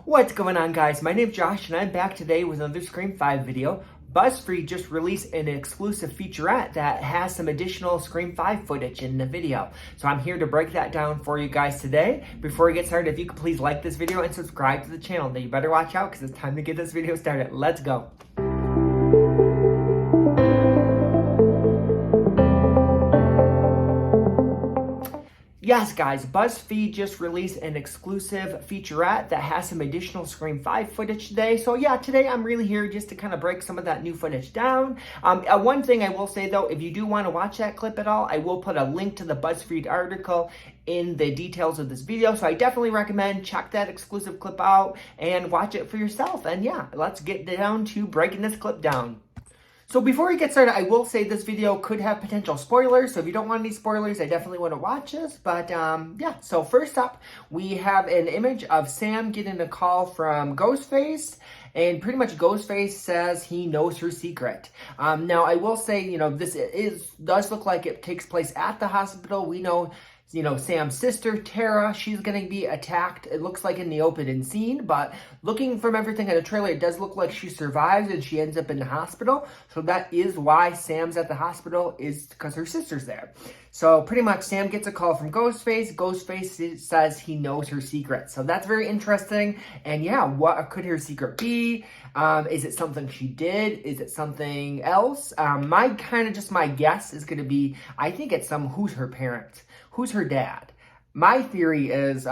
What's going on, guys? My name's Josh and I'm back today with another Scream 5 video. BuzzFeed just released an exclusive featurette that has some additional Scream 5 footage in the video. So I'm here to break that down for you guys today. Before we get started, if you could please like this video and subscribe to the channel. Now you better watch out because it's time to get this video started. Let's go. Yes, guys, BuzzFeed just released an exclusive featurette that has some additional Scream 5 footage today. So yeah, today I'm really here just to kind of break some of that new footage down. One thing I will say though, if you do want to watch that clip at all, I will put a link to the BuzzFeed article in the details of this video. So I definitely recommend check that exclusive clip out and watch it for yourself. And yeah, let's get down to breaking this clip down. So before we get started, I will say this video could have potential spoilers. So if you don't want any spoilers, I definitely want to watch this. But yeah, so first up, we have an image of Sam getting a call from Ghostface. And pretty much Ghostface says he knows her secret. Now, I will say, this does look like it takes place at the hospital. We know, Sam's sister, Tara, she's going to be attacked. It looks like in the opening scene, but looking from everything in the trailer, it does look like she survives and she ends up in the hospital. So that is why Sam's at the hospital, is because her sister's there. So pretty much Sam gets a call from Ghostface. Ghostface says he knows her secret. So that's very interesting. And yeah, what could her secret be? Is it something she did? Is it something else? My guess is going to be, I think it's who's her parents? Who's her dad? My theory is,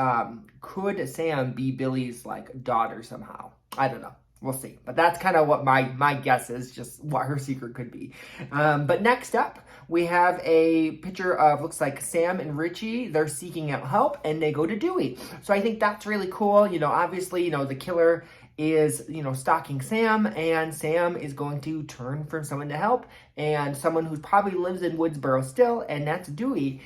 could Sam be Billy's daughter somehow? I don't know. We'll see. But that's kind of what my guess is, just what her secret could be. But next up, we have a picture of, looks like Sam and Richie. They're seeking out help and they go to Dewey. So I think that's really cool. Obviously, the killer is, stalking Sam, and Sam is going to turn for someone to help, and someone who probably lives in Woodsboro still, and that's Dewey.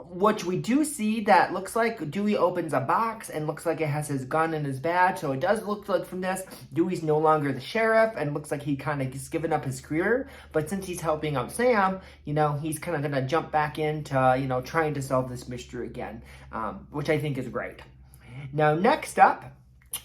Which we do see that looks like Dewey opens a box and looks like it has his gun and his badge. So it does look like from this, Dewey's no longer the sheriff and looks like he kind of has given up his career. But since he's helping out Sam, he's kind of going to jump back into, trying to solve this mystery again, which I think is great. Now, next up,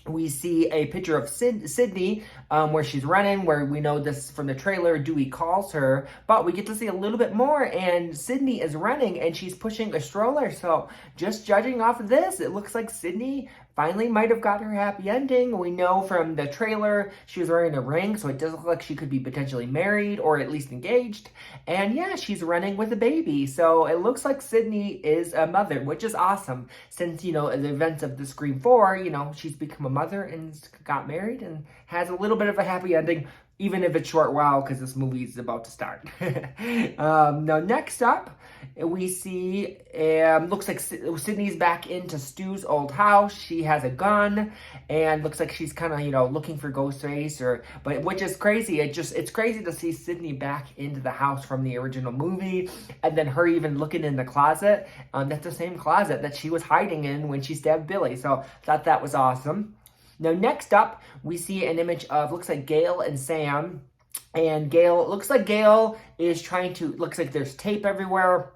we see a picture of Sydney where she's running, where we know this from the trailer, Dewey calls her, but we get to see a little bit more, and Sydney is running and she's pushing a stroller. So just judging off of this, it looks like Sydney finally might have got her happy ending. We know from the trailer she was wearing a ring, so it does look like she could be potentially married or at least engaged. And yeah, she's running with a baby. So it looks like Sydney is a mother, which is awesome since, the events of the Scream 4, she's become a mother and got married and has a little bit of a happy ending, even if it's short while because this movie is about to start. Now, next up, we see, looks like Sydney's back into Stu's old house. She has a gun and looks like she's kind of, looking for Ghostface, but which is crazy. It's crazy to see Sydney back into the house from the original movie, and then her even looking in the closet. That's the same closet that she was hiding in when she stabbed Billy. So thought that was awesome. Now, next up, we see an image of, looks like Gail and Sam. And Gail, looks like Gail is looks like there's tape everywhere.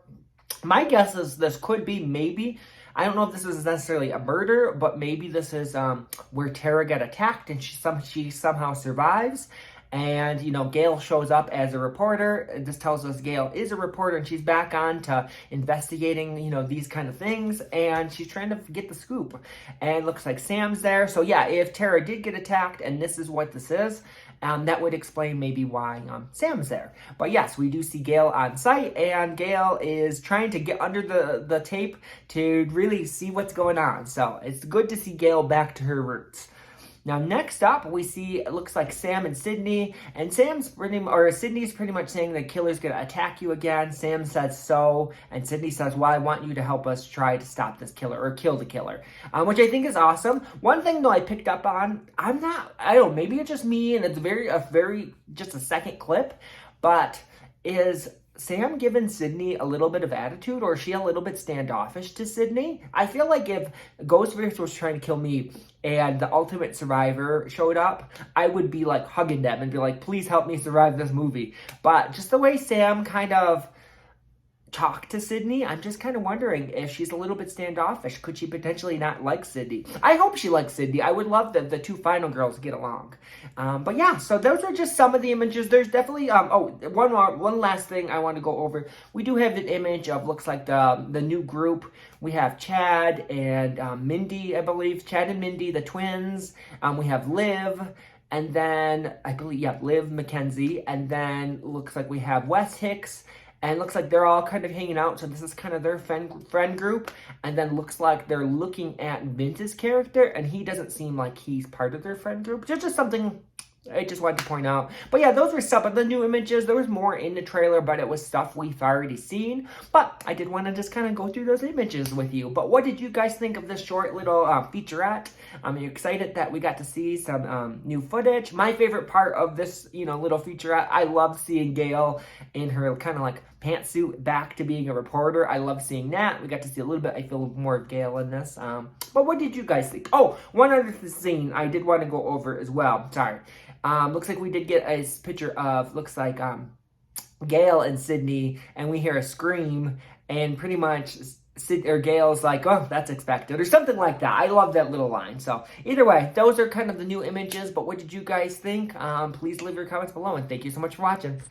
My guess is this could be maybe, I don't know if this is necessarily a murder, but maybe this is where Tara got attacked and she somehow survives. And, Gail shows up as a reporter. This tells us Gail is a reporter and she's back on to investigating, these kind of things. And she's trying to get the scoop. And looks like Sam's there. So yeah, if Tara did get attacked and this is what this is, that would explain maybe why Sam's there. But yes, we do see Gail on site, and Gail is trying to get under the tape to really see what's going on. So it's good to see Gail back to her roots. Now, next up, we see, it looks like Sam and Sydney, and Sydney's pretty much saying the killer's gonna attack you again. Sam says so, and Sydney says, well, I want you to help us try to stop this killer, or kill the killer, which I think is awesome. One thing, though, I picked up on, I don't know, maybe it's just me, and it's just a second clip, but is Sam giving Sydney a little bit of attitude, or is she a little bit standoffish to Sydney? I feel like if Ghostface was trying to kill me and the ultimate survivor showed up, I would be hugging them and be like, please help me survive this movie. But just the way Sam kind of talk to Sydney. I'm just kind of wondering if she's a little bit standoffish. Could she potentially not like Sydney? I hope she likes Sydney. I would love the two final girls to get along. But yeah, so those are just some of the images. There's definitely, one last thing I want to go over. We do have an image of, looks like the new group. We have Chad and Mindy, I believe. Chad and Mindy, the twins. We have Liv. And then, I believe, yeah, Liv, Mackenzie. And then looks like we have Wes Hicks. And looks like they're all kind of hanging out. So this is kind of their friend group. And then looks like they're looking at Vince's character. And he doesn't seem like he's part of their friend group. Just something I just wanted to point out. But yeah, those were some of the new images. There was more in the trailer, but it was stuff we've already seen. But I did want to just kind of go through those images with you. But what did you guys think of this short little featurette? I'm excited that we got to see some new footage. My favorite part of this, little featurette, I love seeing Gail in her kind of like pantsuit back to being a reporter. I love seeing that. We got to see a little bit, I feel, more of Gail in this. But what did you guys think? Oh, one other scene I did want to go over as well. Sorry. Looks like we did get a picture of, looks like Gail and Sydney, and we hear a scream, and pretty much Gail's like, oh, that's expected, or something like that. I love that little line. So either way, those are kind of the new images, but what did you guys think? Please leave your comments below, and thank you so much for watching.